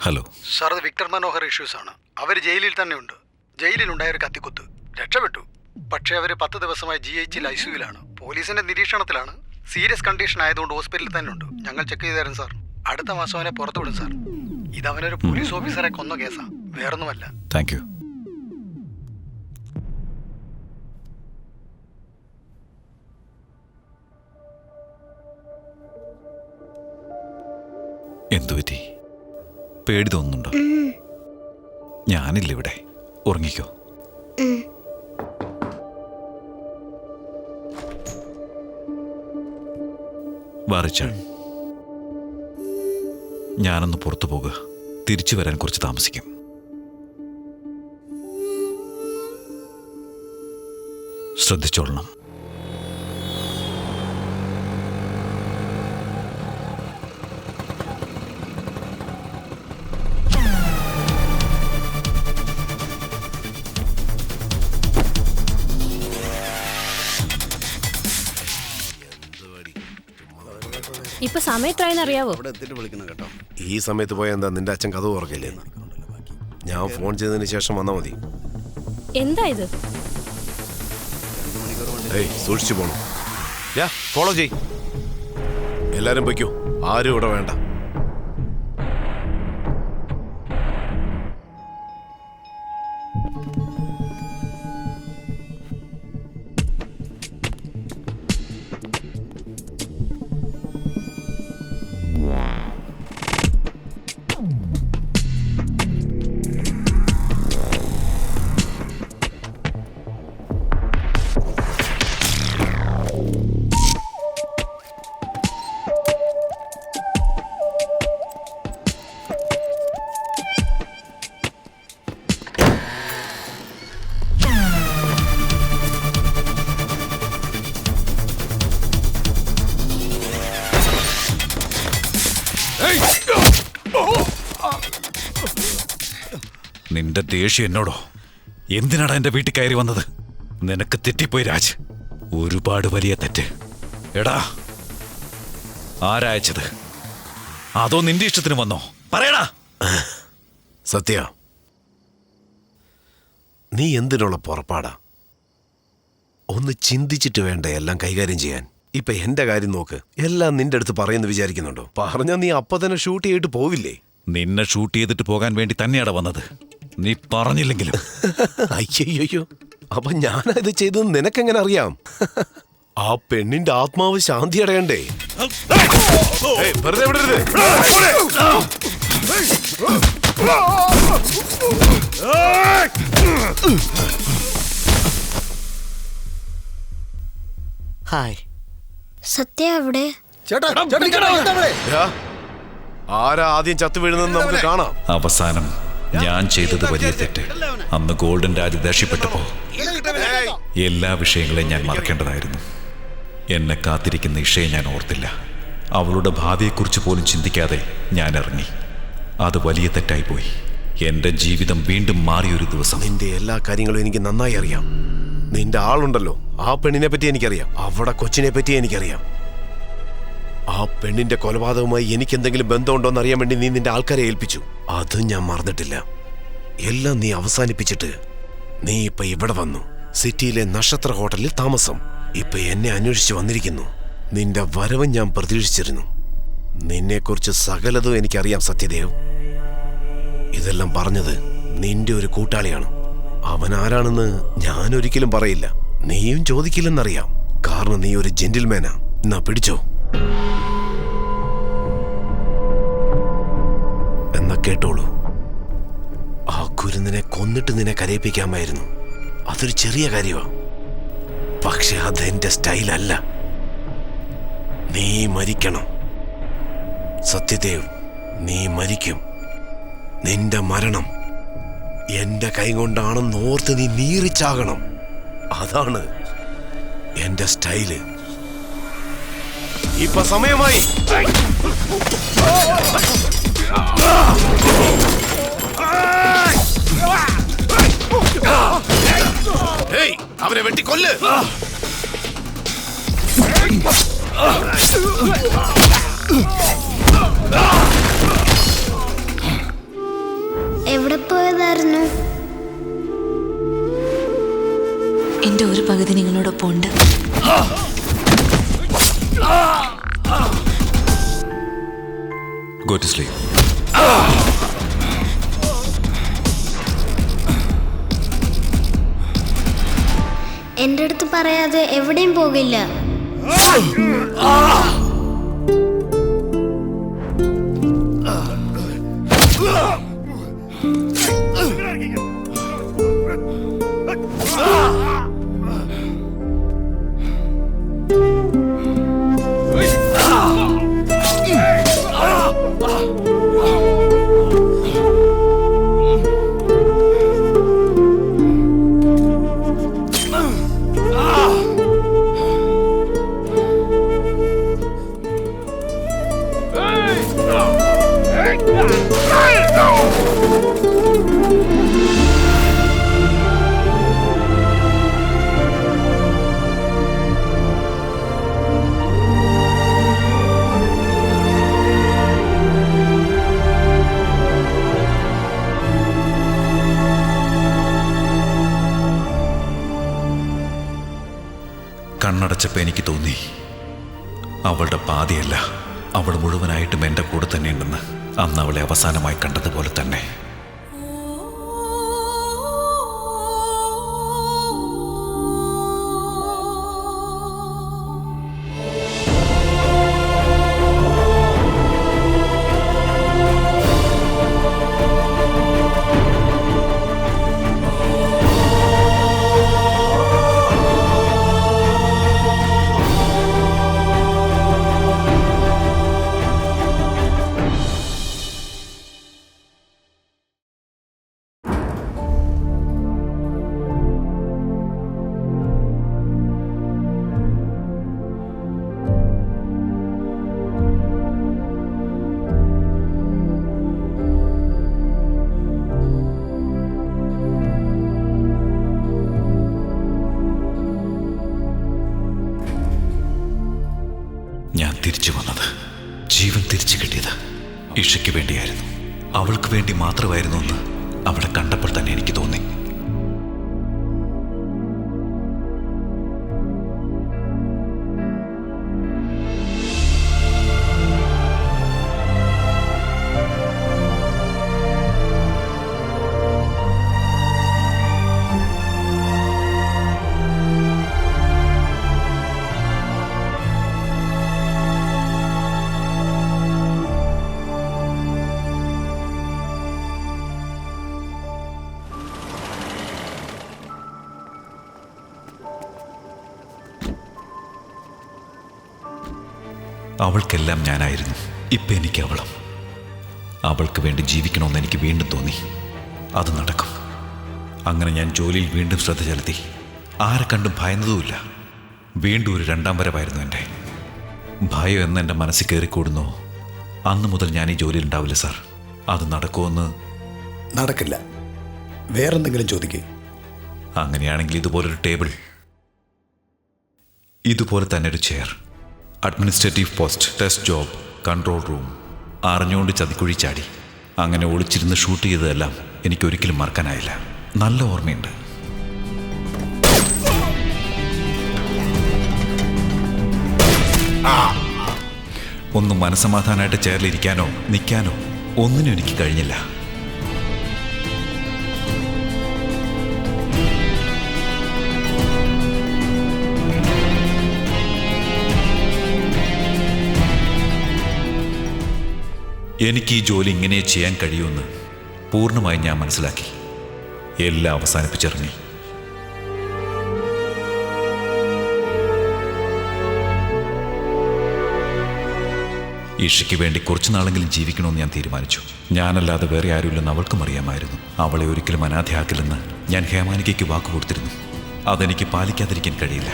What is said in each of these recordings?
Hello sir, അത് Victor Manohar issues ആണ്. അവർ ജയിലിൽ തന്നെ ഉണ്ട്. ജയിലിലുണ്ടായ ഒരു കത്തിക്കുത്ത് രക്ഷപ്പെട്ടു. പക്ഷേ അവർ 10 ദിവസമായി GH ICUവിലാണ്. പോലീസിന്റെ നിരീക്ഷണത്തിലാണ്. സീരിയസ് കണ്ടീഷൻ ആയതുകൊണ്ട് ഹോസ്പിറ്റലിൽ തന്നെ ഉണ്ട്. ഞങ്ങൾ ചെക്ക് ചെയ്ത് തരാം സാർ. അടുത്ത മാസം അവനെ പുറത്തുവിടും സാർ. ഇതവനൊരു പോലീസ് ഓഫീസറെ കൊന്ന കേസാ, വേറൊന്നുമല്ല. Thank you. എന്തുപറ്റി? പേടി തോന്നുന്നുണ്ടോ? ഞാനില്ല ഇവിടെ. ഉറങ്ങിക്കോ. വാറിച്ചാൾ, ഞാനൊന്ന് പുറത്തു പോകുക. തിരിച്ചു വരാൻ കുറച്ച് താമസിക്കും. ശ്രദ്ധിച്ചോളണം. ഇപ്പൊ സമയം എത്രയെന്ന് അറിയാവോ? ഈ സമയത്ത് പോയാൽ എന്താ, നിന്റെ അച്ഛൻ കഥ ഓർക്കില്ലേ? ഞാൻ ഫോൺ ചെയ്തതിന് ശേഷം വന്നാൽ മതി. എന്താ ഇത്? സൂക്ഷിച്ചു പോണം. ഫോളോ ചെയ്. എല്ലാരും പൊയ്ക്കോ, ആരും ഇവിടെ വേണ്ട. നിന്റെ ദേഷ്യം എന്നോടോ? എന്തിനാടാ എന്റെ വീട്ടിൽ കയറി വന്നത്? നിനക്ക് തെറ്റിപ്പോയി രാജ്. ഒരുപാട് വലിയ തെറ്റ്. എടാ, ആരയച്ചത്? അതോ നിന്റെ ഇഷ്ടത്തിന് വന്നോ? പറയടാ. സത്യ, നീ എന്തിനുള്ള പുറപ്പാടാ? ഒന്ന് ചിന്തിച്ചിട്ട് വേണ്ട എല്ലാം കൈകാര്യം ചെയ്യാൻ. ഇപ്പൊ എന്റെ കാര്യം നോക്ക്. എല്ലാം നിന്റെ അടുത്ത് പറയുന്നു വിചാരിക്കുന്നുണ്ടോ? പറഞ്ഞാ നീ അപ്പൊ തന്നെ ഷൂട്ട് ചെയ്തിട്ട് പോവില്ലേ? നിന്നെ ഷൂട്ട് ചെയ്തിട്ട് പോകാൻ വേണ്ടി തന്നെയാണ് വന്നത്. നീ പറഞ്ഞില്ലെങ്കിലും. അയ്യോ, അപ്പൊ ഞാനത് ചെയ്തത് നിനക്കെങ്ങനെ അറിയാം? ആ പെണ്ണിന്റെ ആത്മാവ് ശാന്തി അടയണ്ടേ? വെറുതെ വിടരുത്. ഹായ്. സത്യ എവിടെ? ആരാ ആദ്യം ചത്തു വീഴുന്നെന്ന് നമുക്ക് കാണാം. അവസാനം ഞാൻ ചെയ്തത് വലിയ തെറ്റ്. അന്ന് ഗോൾഡൻ രാജ് ദേഷ്യപ്പെട്ടപ്പോ എല്ലാ വിഷയങ്ങളെയും ഞാൻ മറക്കേണ്ടതായിരുന്നു. എന്നെ കാത്തിരിക്കുന്ന ഇഷയെ ഞാൻ ഓർത്തില്ല. അവളുടെ ഭാവിയെക്കുറിച്ച് പോലും ചിന്തിക്കാതെ ഞാൻ ഇറങ്ങി. അത് വലിയ തെറ്റായിപ്പോയി. എന്റെ ജീവിതം വീണ്ടും മാറിയൊരു ദിവസം. നിന്റെ എല്ലാ കാര്യങ്ങളും എനിക്ക് നന്നായി അറിയാം. നിന്റെ ആളുണ്ടല്ലോ, ആ പെണ്ണിനെ പറ്റി എനിക്കറിയാം. അവിടെ കൊച്ചിനെ പറ്റി എനിക്കറിയാം. ആ പെണ്ണിന്റെ കൊലപാതകവുമായി എനിക്ക് എന്തെങ്കിലും ബന്ധമുണ്ടോന്ന് അറിയാൻ വേണ്ടി നീ നിന്റെ ആൾക്കാരെ ഏൽപ്പിച്ചു. അത് ഞാൻ മറന്നിട്ടില്ല. എല്ലാം നീ അവസാനിപ്പിച്ചിട്ട് നീ ഇപ്പൊ ഇവിടെ വന്നു. സിറ്റിയിലെ നക്ഷത്ര ഹോട്ടലിൽ താമസം. ഇപ്പൊ എന്നെ അന്വേഷിച്ച് വന്നിരിക്കുന്നു. നിന്റെ വരവ് ഞാൻ പ്രതീക്ഷിച്ചിരുന്നു. നിന്നെക്കുറിച്ച് സകലതും എനിക്കറിയാം സത്യദേവ്. ഇതെല്ലാം പറഞ്ഞത് നിന്റെ ഒരു കൂട്ടാളിയാണ്. അവൻ ആരാണെന്ന് ഞാൻ ഒരിക്കലും പറയില്ല. നീയും ചോദിക്കില്ലെന്നറിയാം. കാരണം നീ ഒരു ജെന്റിൽമാനാ. എന്നാ പിടിച്ചോ. എന്നാ കേട്ടോളൂ. ആ കുരുന്നിനെ കൊന്നിട്ട് നിന്നെ കരയിപ്പിക്കാമായിരുന്നു. അതൊരു ചെറിയ കാര്യമാ. പക്ഷെ അതെന്റെ സ്റ്റൈലല്ല. നീ മരിക്കണം സത്യദേവ്. നീ മരിക്കും. നിന്റെ മരണം എന്റെ കൈ കൊണ്ടാണെന്ന് ഓർത്ത് നീ നീറിച്ചാകണം. അതാണ് എന്റെ സ്റ്റൈല്. ഇപ്പൊ സമയമായി. അവനെ വെട്ടിക്കൊല്ല്. പകുതി നിങ്ങളോടൊപ്പം ഉണ്ട്. Go to sleep. എൻ്റെ അടുത്ത് പറയാതെ എവിടെയും പോകില്ല. കണ്ണടച്ചപ്പോൾ എനിക്ക് തോന്നി അവളുടെ പാതിയല്ല, അവൾ മുഴുവനായിട്ടും എൻ്റെ കൂടെ തന്നെ ഉണ്ടെന്ന്. അന്ന് അവളെ അവസാനമായി കണ്ടതുപോലെ തന്നെ. ഞാൻ തിരിച്ചു വന്നത്, ജീവൻ തിരിച്ചു കിട്ടിയത് ഇഷയ്ക്ക് വേണ്ടിയായിരുന്നു. അവൾക്ക് വേണ്ടി മാത്രമായിരുന്നു എന്ന് അവളെ കണ്ടപ്പോൾ തന്നെ എനിക്ക് തോന്നി. അവൾക്കെല്ലാം ഞാനായിരുന്നു. ഇപ്പം എനിക്ക് അവളും. അവൾക്ക് വേണ്ടി ജീവിക്കണമെന്ന് എനിക്ക് വീണ്ടും തോന്നി. അത് നടക്കും. അങ്ങനെ ഞാൻ ജോലിയിൽ വീണ്ടും ശ്രദ്ധ ചെലുത്തി. ആരെ കണ്ടും ഭയന്നതുമില്ല. വീണ്ടും ഒരു രണ്ടാം വരവായിരുന്നു എൻ്റെ. ഭയം എന്ന് എൻ്റെ മനസ്സിൽ കയറിക്കൂടുന്നോ അന്ന് മുതൽ ഞാൻ ഈ ജോലിയിൽ ഉണ്ടാവില്ല സാർ. അത് നടക്കുമെന്ന്. നടക്കില്ല. വേറെന്തെങ്കിലും ചോദിക്കേ. അങ്ങനെയാണെങ്കിൽ ഇതുപോലൊരു ടേബിൾ, ഇതുപോലെ തന്നെ ഒരു chair, administrative post, test job, control room, അറിഞ്ഞുകൊണ്ട് ചതിക്കുഴി ചാടി, അങ്ങനെ ഒളിച്ചിരുന്ന് ഷൂട്ട് ചെയ്തതെല്ലാം എനിക്കൊരിക്കലും മറക്കാനായില്ല. നല്ല ഓർമ്മയുണ്ട്. ഒന്നും മനസ്സമാധാനമായിട്ട് ചെയറിലിരിക്കാനോ നിൽക്കാനോ ഒന്നിനും എനിക്ക് കഴിഞ്ഞില്ല. എനിക്ക് ഈ ജോലി ഇങ്ങനെ ചെയ്യാൻ കഴിയുമെന്ന് പൂർണ്ണമായി ഞാൻ മനസ്സിലാക്കി. എല്ലാം അവസാനിപ്പിച്ചിറങ്ങി. ഈഷയ്ക്ക് വേണ്ടി കുറച്ചു നാളെങ്കിലും ജീവിക്കണമെന്ന് ഞാൻ തീരുമാനിച്ചു. ഞാനല്ലാതെ വേറെ ആരുമില്ലെന്ന് അവൾക്കും അറിയാമായിരുന്നു. അവളെ ഒരിക്കലും അനാഥയാക്കില്ലെന്ന് ഞാൻ ഹേമാനികയ്ക്ക് വാക്ക് കൊടുത്തിരുന്നു. അതെനിക്ക് പാലിക്കാതിരിക്കാൻ കഴിയില്ല.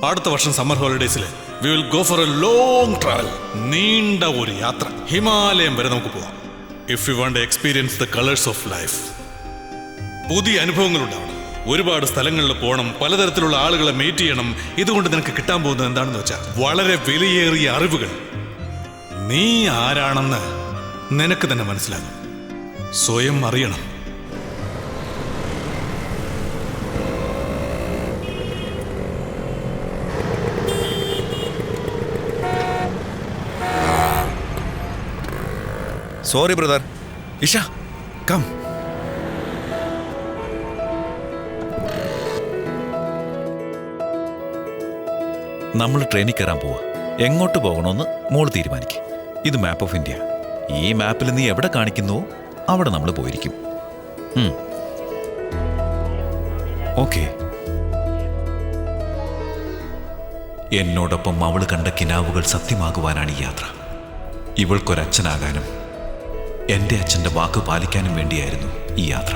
അടുത്ത വർഷം സമ്മർ ഹോളിഡേയ്സിൽ we will go for a long travel. നീണ്ട ഒരു യാത്ര, ഹിമാലയം വരെ നമുക്ക് പോവാം. If you want experience the colours of life. പുതിയ അനുഭവങ്ങൾ ഉണ്ടാവണം, ഒരുപാട് സ്ഥലങ്ങളിൽ പോകണം, പലതരത്തിലുള്ള ആളുകളെ മീറ്റ് ചെയ്യണം. ഇതുകൊണ്ട് നിനക്ക് കിട്ടാൻ പോകുന്നത് എന്താണെന്ന് വെച്ചാൽ വളരെ വിലയേറിയ അറിവുകൾ. നീ ആരാണെന്ന് നിനക്ക് തന്നെ മനസ്സിലാകും. സ്വയം അറിയണം. Sorry brother. ഇഷ കം. നമ്മൾ ട്രെയിനിൽ കയറാൻ പോവാ. എങ്ങോട്ട് പോകണമെന്ന് മോൾ തീരുമാനിക്കും. ഇത് മാപ്പ് ഓഫ് ഇന്ത്യ. ഈ മാപ്പിൽ നീ എവിടെ കാണിക്കുന്നുവോ അവിടെ നമ്മൾ പോയിരിക്കും. ഓക്കെ. എന്നോടൊപ്പം അവൾ കണ്ട കിനാവുകൾ സത്യമാകുവാനാണ് ഈ യാത്ര. ഇവൾക്കൊരച്ഛനാകാനും എൻ്റെ അച്ഛൻ്റെ വാക്ക് പാലിക്കാനും വേണ്ടിയായിരുന്നു ഈ യാത്ര.